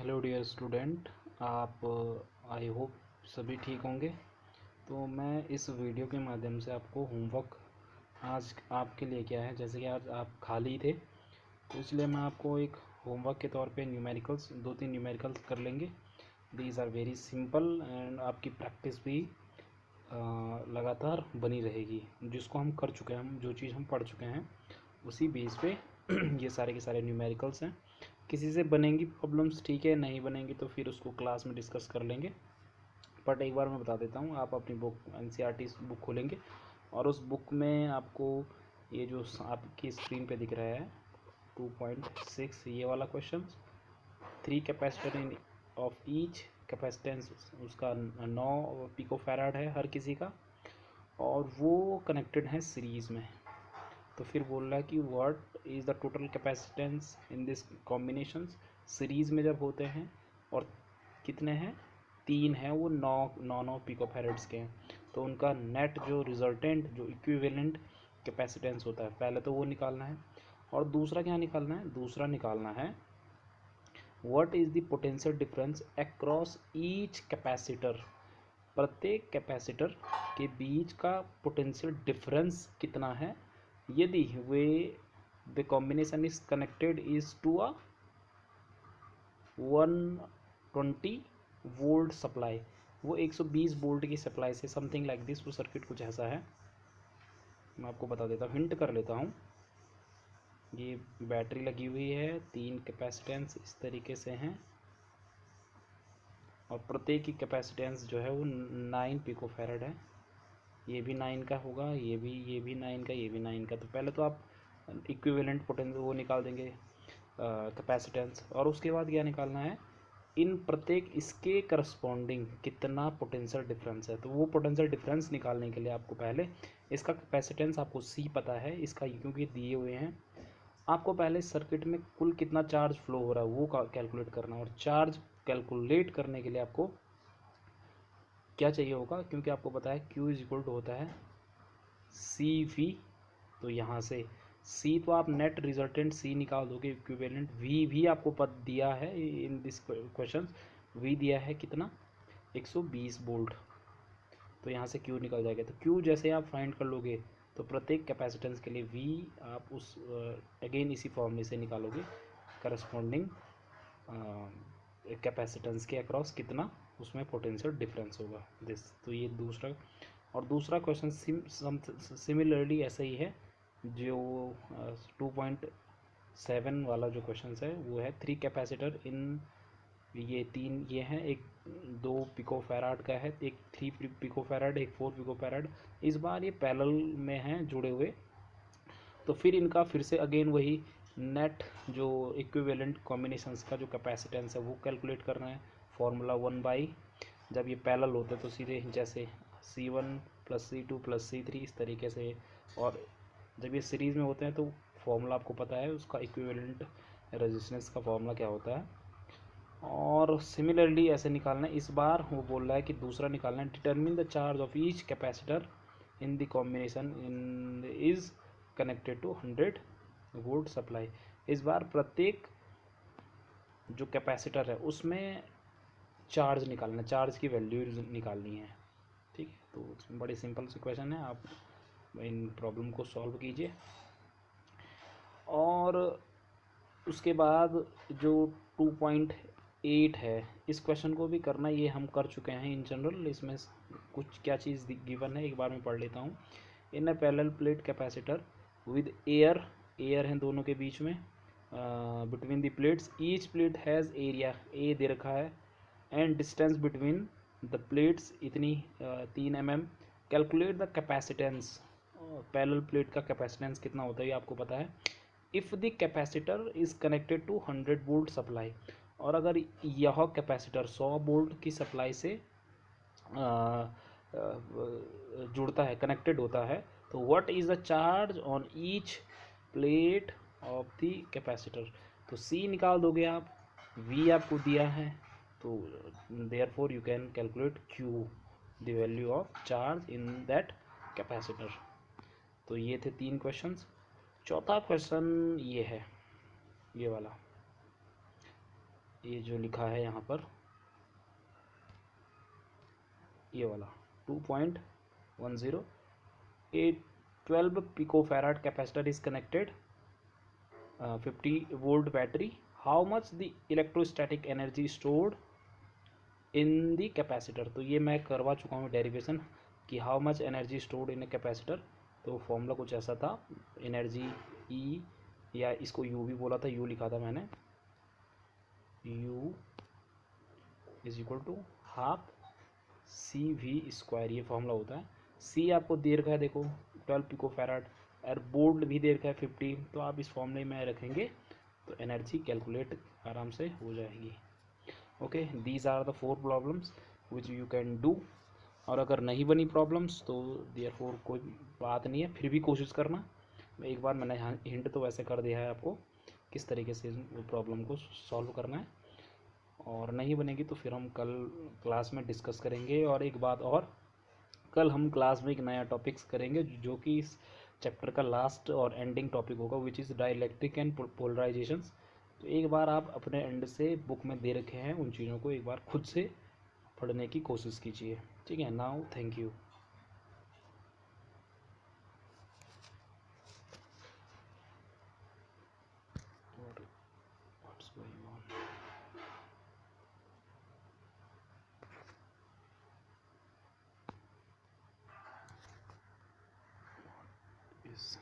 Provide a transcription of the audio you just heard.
Hello dear student, आप I hope सभी ठीक होंगे। तो मैं इस वीडियो के माध्यम से आपको होमवर्क आज आपके लिए क्या है, जैसे कि आज आप खाली थे तो इसलिए मैं आपको एक होमवर्क के तौर पे न्यूमेरिकल्स 2-3 न्यूमेरिकल्स कर लेंगे। These are very simple and आपकी प्रैक्टिस भी लगातार बनी रहेगी। जिसको हम कर चुके हैं, हम जो चीज़ हम पढ़ चुके हैं उसी बेस पे ये सारे के सारे न्यूमेरिकल्स हैं। किसी से बनेंगी प्रॉब्लम्स, ठीक है, नहीं बनेंगी तो फिर उसको क्लास में डिस्कस कर लेंगे। बट एक बार मैं बता देता हूँ, आप अपनी बुक NCERT बुक खोलेंगे और उस बुक में आपको ये जो आपकी स्क्रीन पे दिख रहा है 2.6 ये वाला question, 3 capacitor in of each capacitance, उसका 9 पिकोफैराड है हर किसी का, और वो कनेक्टेड है सीरीज़ में। तो फिर बोल रहा है कि what is the total capacitance in this combinations, series में जब होते हैं और कितने हैं, 3 हैं, वो 9 पिकोफैरेड्स के हैं, तो उनका नेट जो रिजल्टेंट जो इक्विवेलेंट कैपेसिटेंस होता है पहले तो वो निकालना है। और दूसरा क्या निकालना है, दूसरा निकालना है what is the potential difference across each capacitor, प्रत्येक कैपेसिटर के बीच का पोटेंशियल डिफरेंस कितना है यदि वे the combination is connected is to a 120 volt supply, वो 120 वोल्ट की सप्लाई से, समथिंग लाइक दिस, वो सर्किट कुछ ऐसा है। मैं आपको बता देता हूँ, हिंट कर लेता हूँ। ये बैटरी लगी हुई है, 3 कैपेसिटेंस इस तरीके से हैं और प्रत्येक की कैपेसिटेंस जो है वो 9 पिकोफैरड है। ये भी 9 का होगा, ये भी 9 का, ये भी 9 का। तो पहले तो आप इक्विवेलेंट पोटेंशियल वो निकाल देंगे कैपेसिटेंस, और उसके बाद क्या निकालना है, इन प्रत्येक इसके करस्पॉन्डिंग कितना पोटेंशियल डिफरेंस है। तो वो पोटेंशियल डिफरेंस निकालने के लिए आपको पहले इसका कैपेसिटेंस आपको C पता है, इसका क्योंकि दिए हुए हैं, आपको पहले सर्किट में कुल कितना चार्ज फ्लो हो रहा है वो कैलकुलेट करना। और चार्ज कैलकुलेट करने के लिए आपको क्या चाहिए होगा, क्योंकि आपको पता है Q इज इक्वल टू होता है CV। तो यहाँ से C तो आप नेट रिजल्टेंट C निकाल दोगे, इक्विवेलेंट V भी आपको पद दिया है इन दिस क्वेश्चन, V दिया है कितना, 120 वोल्ट। तो यहाँ से Q निकल जाएगा। तो Q जैसे आप फाइंड कर लोगे तो प्रत्येक कैपेसिटेंस के लिए V आप उस अगेन इसी फॉर्मूले से निकालोगे, करस्पॉन्डिंग कैपेसिटेंस के अक्रॉस कितना उसमें पोटेंशियल डिफरेंस होगा दिस। तो ये दूसरा, और दूसरा क्वेश्चन सिमिलरली ऐसा ही है, जो 2.7 वाला जो क्वेश्चन है वो है 3 कैपेसिटर इन, ये 3 ये हैं, एक 2 पिकोफैराड का है, एक 3 पिकोफैराड, एक 4 पिकोफैराड। इस बार ये पैरेलल में हैं जुड़े हुए, तो फिर इनका फिर से अगेन वही नेट जो इक्विवेलेंट कॉम्बिनेशंस का जो कैपेसिटेंस है वो कैलकुलेट करना है। फार्मूला 1/, जब ये पैरेलल होते हैं तो सीधे जैसे C1 + C2 + C3 इस तरीके से, और जब ये सीरीज़ में होते हैं तो फॉर्मूला आपको पता है उसका, इक्विवेलेंट रेजिस्टेंस का फॉर्मूला क्या होता है। और सिमिलरली ऐसे निकालना है। इस बार वो बोल रहा है कि दूसरा निकालना है, determine the charge of each capacitor in the combination in is connected to 100 volt supply. इस बार प्रत्येक जो कैपेसिटर है उसमें चार्ज निकालना, चार्ज की वैल्यू निकालनी है, ठीक है। तो बड़ी सिंपल सी क्वेश्चन है, आप इन प्रॉब्लम को सॉल्व कीजिए। और उसके बाद जो 2.8 है, इस क्वेश्चन को भी करना, ये हम कर चुके हैं इन जनरल। इसमें कुछ क्या चीज़ गिवन है एक बार मैं पढ़ लेता हूँ। In a parallel plate capacitor with air, air हैं दोनों के बीच में, between the plates, each plate has area A दे रखा है, and distance between the plates इतनी 3 mm। Calculate the capacitance, parallel plate का कैपेसिटेंस कितना होता है ये आपको पता है। If the capacitor is connected to 100 volt supply, और अगर यह कैपेसिटर 100 वोल्ट की सप्लाई से जुड़ता है, कनेक्टेड होता है, तो what is the charge on each plate of the capacitor. तो C निकाल दोगे आप, V आपको दिया है, तो therefore you can calculate Q, the value of charge in that capacitor. तो ये थे 3 क्वेश्चंस। चौथा क्वेश्चन ये है, ये वाला, ये जो लिखा है यहाँ पर, ये वाला 2.10, a 12 picofarad capacitor is connected, 50 volt battery. How much the electrostatic energy stored in the capacitor? तो ये मैं करवा चुका हूँ डेरिवेशन कि how much energy stored in a capacitor. तो फॉर्मूला कुछ ऐसा था, एनर्जी ई, या इसको यू भी बोला था, यू लिखा था मैंने, U is equal to half C V square, ये फॉर्मूला होता है। सी आपको दे रखा है, देखो 12 पिको फैराड, और बोल्ड भी दे रखा है 50, तो आप इस फॉर्मूले में रखेंगे तो एनर्जी कैलकुलेट आराम से हो जाएगी। Okay, these are the 4 problems which you can do. और अगर नहीं बनी प्रॉब्लम्स तो देयरफॉर कोई बात नहीं है, फिर भी कोशिश करना। एक बार मैंने हिंट तो वैसे कर दिया है आपको किस तरीके से प्रॉब्लम को सॉल्व करना है, और नहीं बनेगी तो फिर हम कल क्लास में डिस्कस करेंगे। और एक बात और, कल हम क्लास में एक नया टॉपिक्स करेंगे जो कि इस चैप्टर का लास्ट और एंडिंग टॉपिक होगा, विच इज़ डाइलेक्ट्रिक एंड पोलराइजेशंस। तो एक बार आप अपने एंड से बुक में दे रखे हैं उन चीज़ों को एक बार खुद से पढ़ने की कोशिश कीजिए। ठीक है, now thank you. What's going on? Is